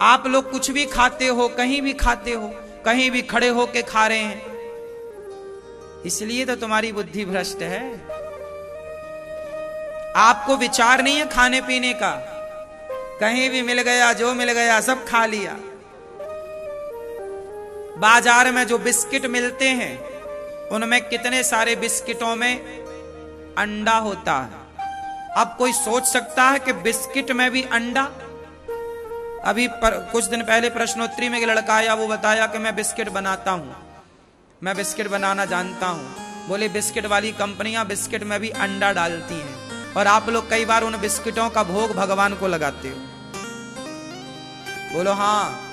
आप लोग कुछ भी खाते हो, कहीं भी खाते हो, कहीं भी खड़े हो के खा रहे हैं, इसलिए तो तुम्हारी बुद्धि भ्रष्ट है। आपको विचार नहीं है खाने पीने का, कहीं भी मिल गया, जो मिल गया सब खा लिया। बाजार में जो बिस्किट मिलते हैं उनमें कितने सारे बिस्किटों में अंडा होता है। अब कोई सोच सकता है कि बिस्किट में भी अंडा? अभी कुछ दिन पहले प्रश्नोत्तरी में एक लड़का आया, वो बताया कि मैं बिस्किट बनाता हूं, मैं बिस्किट बनाना जानता हूं। बोले बिस्किट वाली कंपनियां बिस्किट में भी अंडा डालती हैं, और आप लोग कई बार उन बिस्किटों का भोग भगवान को लगाते हो। बोलो हाँ,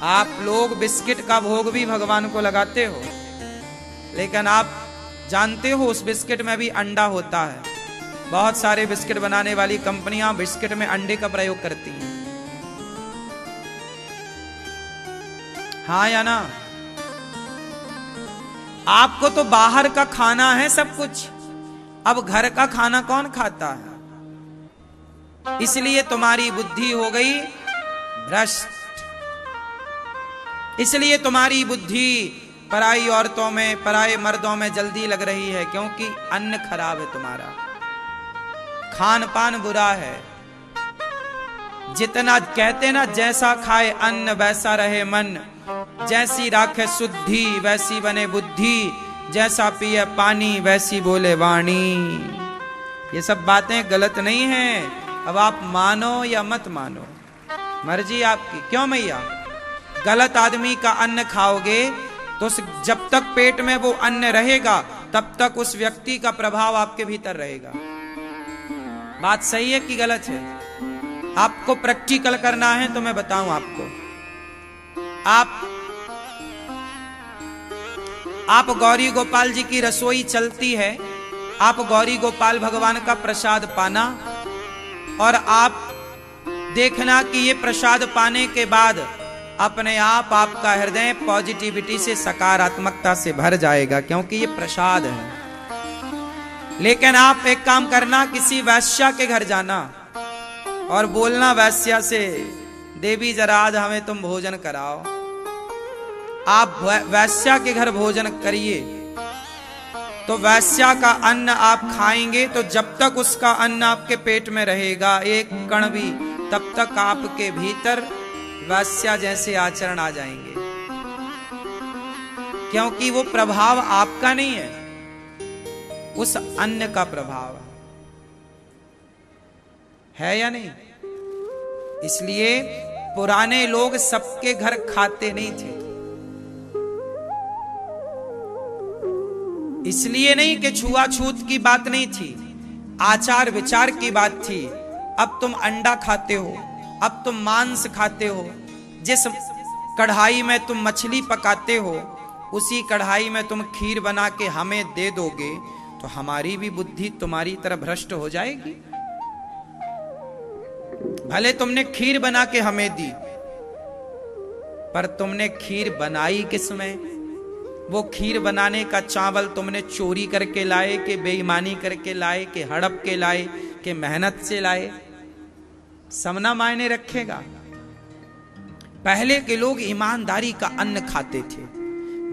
आप लोग बिस्किट का भोग भी भगवान को लगाते हो, लेकिन आप जानते हो उस बिस्किट में भी अंडा होता है। बहुत सारे बिस्किट बनाने वाली कंपनियां बिस्किट में अंडे का प्रयोग करती हैं, हाँ या ना? आपको तो बाहर का खाना है सब कुछ, अब घर का खाना कौन खाता है? इसलिए तुम्हारी बुद्धि हो गई भ्रष्ट, इसलिए तुम्हारी बुद्धि पराई औरतों में, पराए मर्दों में जल्दी लग रही है, क्योंकि अन्न खराब है तुम्हारा, खान पान बुरा है। जितना कहते ना, जैसा खाए अन्न वैसा रहे मन, जैसी राखे शुद्धि वैसी बने बुद्धि, जैसा पिए पानी वैसी बोले वाणी। ये सब बातें गलत नहीं हैं, अब आप मानो या मत मानो, मर्जी आपकी। क्यों मैया? गलत आदमी का अन्न खाओगे तो जब तक पेट में वो अन्न रहेगा तब तक उस व्यक्ति का प्रभाव आपके भीतर रहेगा। बात सही है कि गलत है? आपको प्रैक्टिकल करना है तो मैं बताऊं आपको। आप गौरी गोपाल जी की रसोई चलती है, आप गौरी गोपाल भगवान का प्रसाद पाना, और आप देखना कि ये प्रसाद पाने के बाद अपने आप आपका हृदय पॉजिटिविटी से, सकारात्मकता से भर जाएगा, क्योंकि ये प्रसाद है। लेकिन आप एक काम करना, किसी वैश्या के घर जाना और बोलना वैश्या से, देवी जरा आज हमें तुम भोजन कराओ। आप वैश्या के घर भोजन करिए तो वैश्या का अन्न आप खाएंगे तो जब तक उसका अन्न आपके पेट में रहेगा एक कण भी, तब तक आपके भीतर वैश्या जैसे आचरण आ जाएंगे, क्योंकि वो प्रभाव आपका नहीं है, उस अन्न का प्रभाव है या नहीं? इसलिए पुराने लोग सबके घर खाते नहीं थे, इसलिए नहीं कि छुआछूत की बात नहीं थी, आचार विचार की बात थी। अब तुम अंडा खाते हो, अब तुम मांस खाते हो, जिस कढ़ाई में तुम मछली पकाते हो उसी कढ़ाई में तुम खीर बना के हमें दे दोगे तो हमारी भी बुद्धि तुम्हारी तरह भ्रष्ट हो जाएगी। भले तुमने खीर बना के हमें दी, पर तुमने खीर बनाई किसमें? वो खीर बनाने का चावल तुमने चोरी करके लाए, कि बेईमानी करके लाए, कि हड़प के लाए, कि मेहनत से लाए? समना मायने रखेगा। पहले के लोग ईमानदारी का अन्न खाते थे,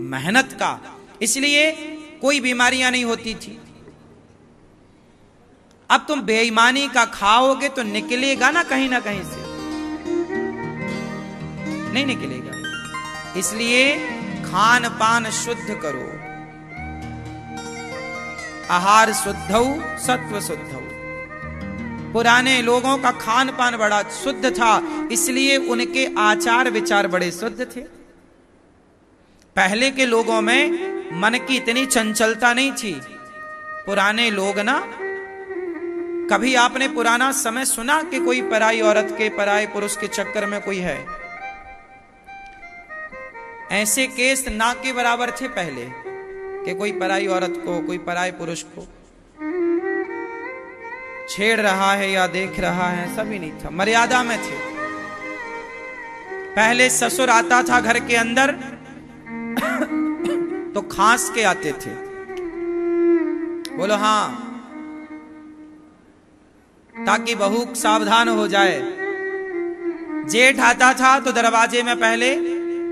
मेहनत का, इसलिए कोई बीमारियां नहीं होती थी। अब तुम बेईमानी का खाओगे तो निकलेगा ना कहीं से, नहीं निकलेगा। इसलिए खान पान शुद्ध करो, आहार शुद्धौ सत्व शुद्धौ। पुराने लोगों का खान पान बड़ा शुद्ध था, इसलिए उनके आचार विचार बड़े शुद्ध थे। पहले के लोगों में मन की इतनी चंचलता नहीं थी। पुराने लोग ना, कभी आपने पुराना समय सुना कि कोई पराई औरत के, पराई पुरुष के चक्कर में कोई है? ऐसे केस ना के बराबर थे पहले, कि कोई पराई औरत को, कोई पराई पुरुष को छेड़ रहा है या देख रहा है, सभी नहीं था, मर्यादा में थे। पहले ससुर आता था घर के अंदर तो खांस के आते थे, बोलो हाँ, ताकि बहू सावधान हो जाए। जेठ आता था तो दरवाजे में पहले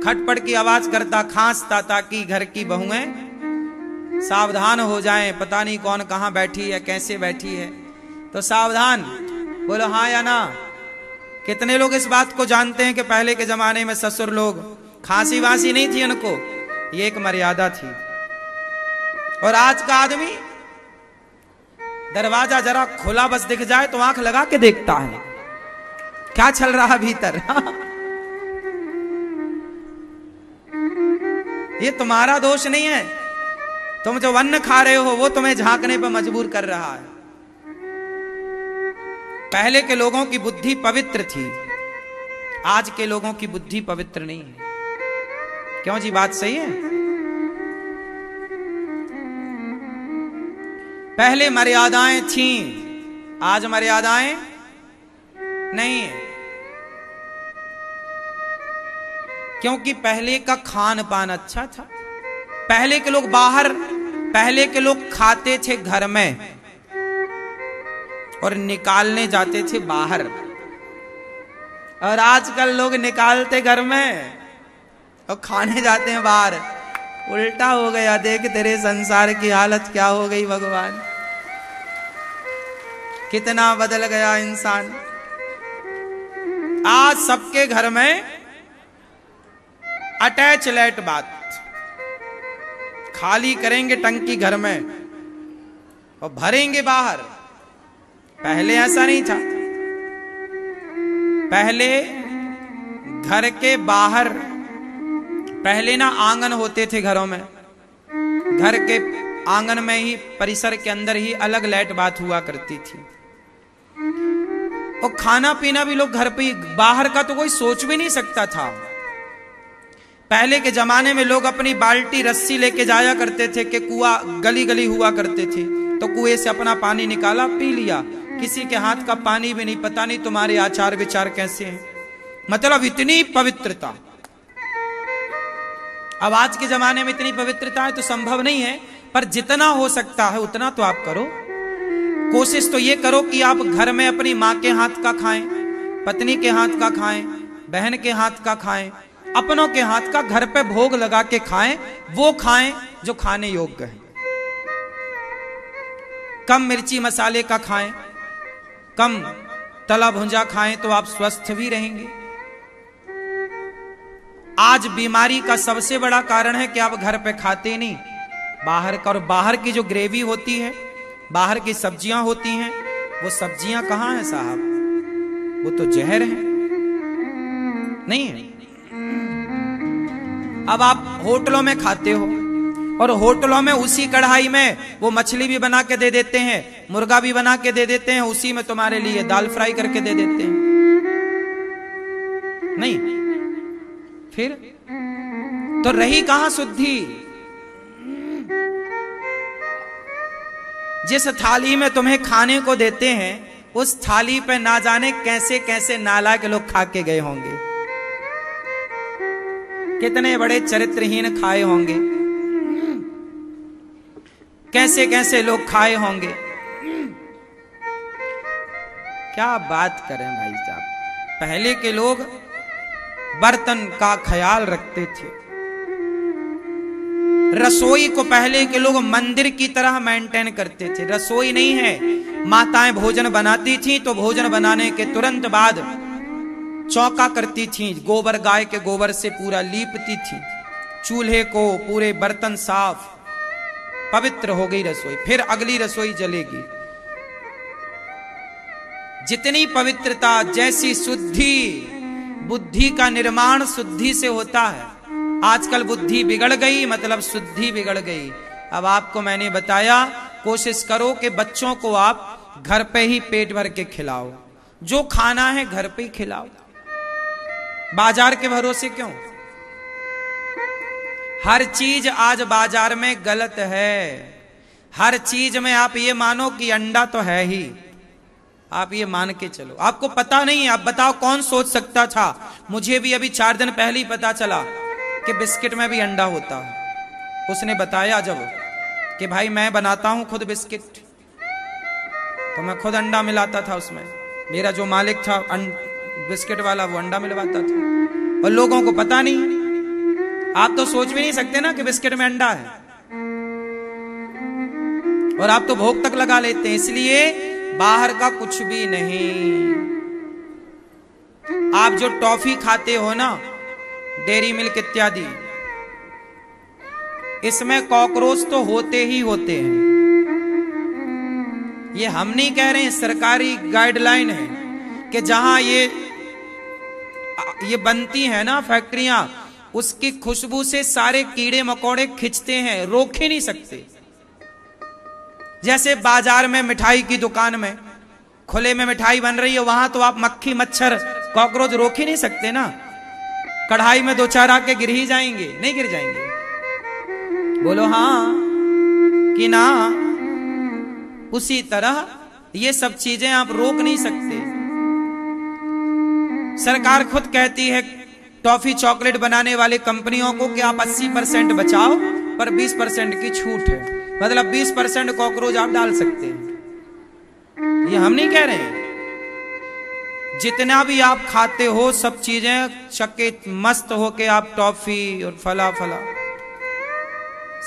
खटपट की आवाज करता, खांसता, ताकि घर की बहुएं सावधान हो जाएं, पता नहीं कौन कहां बैठी है, कैसे बैठी है, तो सावधान। बोलो हाँ या ना। कितने लोग इस बात को जानते हैं कि पहले के जमाने में ससुर लोग खांसी वासी नहीं थी उनको, ये एक मर्यादा थी। और आज का आदमी दरवाजा जरा खुला बस दिख जाए तो आंख लगा के देखता है क्या चल रहा भीतर। ये तुम्हारा दोष नहीं है, तुम जो अन्न खा रहे हो वो तुम्हें झांकने पर मजबूर कर रहा है। पहले के लोगों की बुद्धि पवित्र थी, आज के लोगों की बुद्धि पवित्र नहीं है। क्यों जी, बात सही है? पहले मर्यादाएं थीं, आज मर्यादाएं नहीं है। क्योंकि पहले का खान पान अच्छा था। पहले के लोग पहले के लोग खाते थे घर में और निकालने जाते थे बाहर, और आजकल लोग निकालते घर में और खाने जाते हैं बाहर। उल्टा हो गया। देख तेरे संसार की हालत क्या हो गई भगवान, कितना बदल गया इंसान। आज सबके घर में अटैच लेट बात, खाली करेंगे टंकी घर में और भरेंगे बाहर। पहले ऐसा नहीं था। पहले घर के बाहर, पहले ना आंगन होते थे घरों में, घर के आंगन में ही, परिसर के अंदर ही अलग लेट बात हुआ करती थी। और खाना पीना भी लोग घर पे ही, बाहर का तो कोई सोच भी नहीं सकता था। पहले के जमाने में लोग अपनी बाल्टी रस्सी लेके जाया करते थे कि कुआं गली गली हुआ करते थे, तो कुएं से अपना पानी निकाला, पी लिया। किसी के हाथ का पानी भी नहीं, पता नहीं तुम्हारे आचार विचार कैसे हैं। मतलब इतनी पवित्रता। अब आज के जमाने में इतनी पवित्रता है तो संभव नहीं है, पर जितना हो सकता है उतना तो आप करो। कोशिश तो ये करो कि आप घर में अपनी माँ के हाथ का खाएं, पत्नी के हाथ का खाएं, बहन के हाथ का खाएं, अपनों के हाथ का घर पे भोग लगा के खाएं। वो खाएं जो खाने योग्य है। कम मिर्ची मसाले का खाएं, कम तला भुंजा खाएं, तो आप स्वस्थ भी रहेंगे। आज बीमारी का सबसे बड़ा कारण है कि आप घर पे खाते नहीं, बाहर का। और बाहर की जो ग्रेवी होती है, बाहर की सब्जियां होती हैं, वो सब्जियां कहां हैं साहब, वो तो जहर है, नहीं है। अब आप होटलों में खाते हो और होटलों में उसी कढ़ाई में वो मछली भी बना के दे देते हैं, मुर्गा भी बना के दे देते हैं, उसी में तुम्हारे लिए दाल फ्राई करके दे देते हैं। नहीं, फिर तो रही कहां शुद्धि? जिस थाली में तुम्हें खाने को देते हैं, उस थाली पे ना जाने कैसे कैसे नालायक लोग खा के गए होंगे, कितने बड़े चरित्रहीन खाए होंगे, कैसे कैसे लोग खाए होंगे। क्या बात करें भाई साहब। पहले के लोग बर्तन का ख्याल रखते थे। रसोई को पहले के लोग मंदिर की तरह मेंटेन करते थे। रसोई नहीं है, माताएं भोजन बनाती थीं तो भोजन बनाने के तुरंत बाद चौका करती थीं, गोबर, गाय के गोबर से पूरा लीपती थीं चूल्हे को, पूरे बर्तन साफ, पवित्र हो गई रसोई, फिर अगली रसोई जलेगी। जितनी पवित्रता, जैसी शुद्धि, बुद्धि का निर्माण शुद्धि से होता है। आजकल बुद्धि बिगड़ गई, मतलब शुद्धि बिगड़ गई। अब आपको मैंने बताया, कोशिश करो कि बच्चों को आप घर पे ही पेट भर के खिलाओ, जो खाना है घर पे ही खिलाओ, बाजार के भरोसे क्यों। हर चीज आज बाजार में गलत है। हर चीज में आप ये मानो कि अंडा तो है ही, आप ये मान के चलो। आपको पता नहीं है, आप बताओ कौन सोच सकता था। मुझे भी अभी 4 दिन पहले ही पता चला कि बिस्किट में भी अंडा होता है। उसने बताया जब कि भाई मैं बनाता हूं खुद बिस्किट, तो मैं खुद अंडा मिलाता था उसमें। मेरा जो मालिक था बिस्किट वाला वो अंडा मिलवाता था और लोगों को पता नहीं। आप तो सोच भी नहीं सकते ना कि बिस्किट में अंडा है, और आप तो भोग तक लगा लेते हैं। इसलिए बाहर का कुछ भी नहीं। आप जो टॉफी खाते हो ना, डेयरी मिल्क इत्यादि, इसमें कॉकरोच तो होते ही होते हैं। ये हम नहीं कह रहे हैं, सरकारी गाइडलाइन है कि जहां ये बनती है ना फैक्ट्रियां, उसकी खुशबू से सारे कीड़े मकोड़े खिंचते हैं, रोक ही नहीं सकते। जैसे बाजार में मिठाई की दुकान में खुले में मिठाई बन रही है, वहां तो आप मक्खी मच्छर कॉकरोच रोक ही नहीं सकते ना। कढ़ाई में दो चार आके गिर ही जाएंगे, नहीं गिर जाएंगे? बोलो हाँ कि ना? उसी तरह ये सब चीजें आप रोक नहीं सकते। सरकार खुद कहती है टॉफी चॉकलेट बनाने वाले कंपनियों को कि आप 80% बचाओ पर 20% की छूट है, मतलब 20% कॉकरोच आप डाल सकते हैं। ये हम नहीं कह रहे हैं। जितना भी आप खाते हो सब चीजें चके मस्त होके आप टॉफी और फला फला,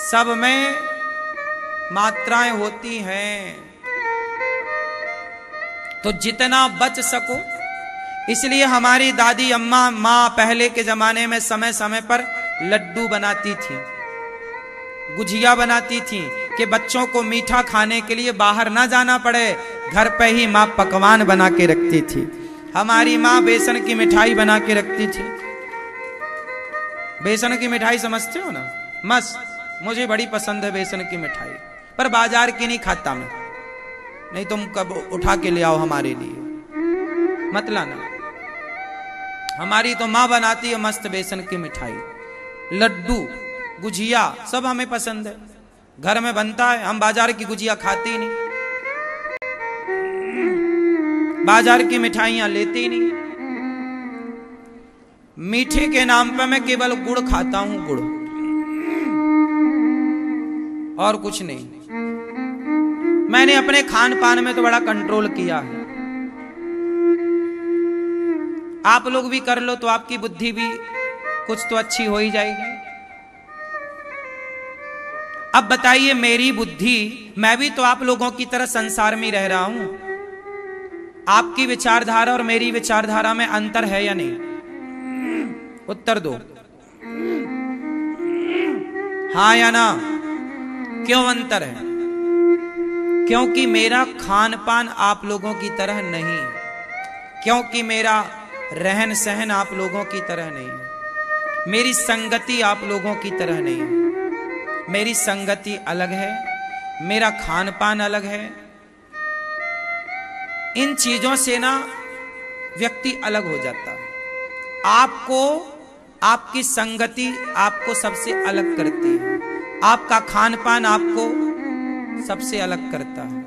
सब में मात्राएं होती हैं, तो जितना बच सको। इसलिए हमारी दादी अम्मा माँ पहले के जमाने में समय समय पर लड्डू बनाती थी, गुजिया बनाती थी कि बच्चों को मीठा खाने के लिए बाहर ना जाना पड़े, घर पे ही माँ पकवान बना के रखती थी। हमारी माँ बेसन की मिठाई बना के रखती थी। बेसन की मिठाई समझते हो ना? मस्त, मुझे बड़ी पसंद है बेसन की मिठाई, पर बाजार की नहीं खाता मैं। नहीं तुम कब उठा के ले आओ हमारे लिए, मत लाना। हमारी तो माँ बनाती है मस्त बेसन की मिठाई, लड्डू गुजिया सब हमें पसंद है, घर में बनता है। हम बाजार की गुजिया खाते ही नहीं, बाजार की मिठाइयां लेते ही नहीं। मीठे के नाम पर मैं केवल गुड़ खाता हूं, गुड़ और कुछ नहीं। मैंने अपने खान पान में तो बड़ा कंट्रोल किया है। आप लोग भी कर लो तो आपकी बुद्धि भी कुछ तो अच्छी हो ही जाएगी। अब बताइए, मेरी बुद्धि, मैं भी तो आप लोगों की तरह संसार में रह रहा हूं। आपकी विचारधारा और मेरी विचारधारा में अंतर है या नहीं? उत्तर दो, हाँ या ना? क्यों अंतर है? क्योंकि मेरा खान पान आप लोगों की तरह नहीं, क्योंकि मेरा रहन सहन आप लोगों की तरह नहीं, मेरी संगति आप लोगों की तरह नहीं। मेरी संगति अलग है, मेरा खान पान अलग है। इन चीजों से ना व्यक्ति अलग हो जाता है। आपको आपकी संगति आपको सबसे अलग करती है, आपका खान पान आपको सबसे अलग करता है।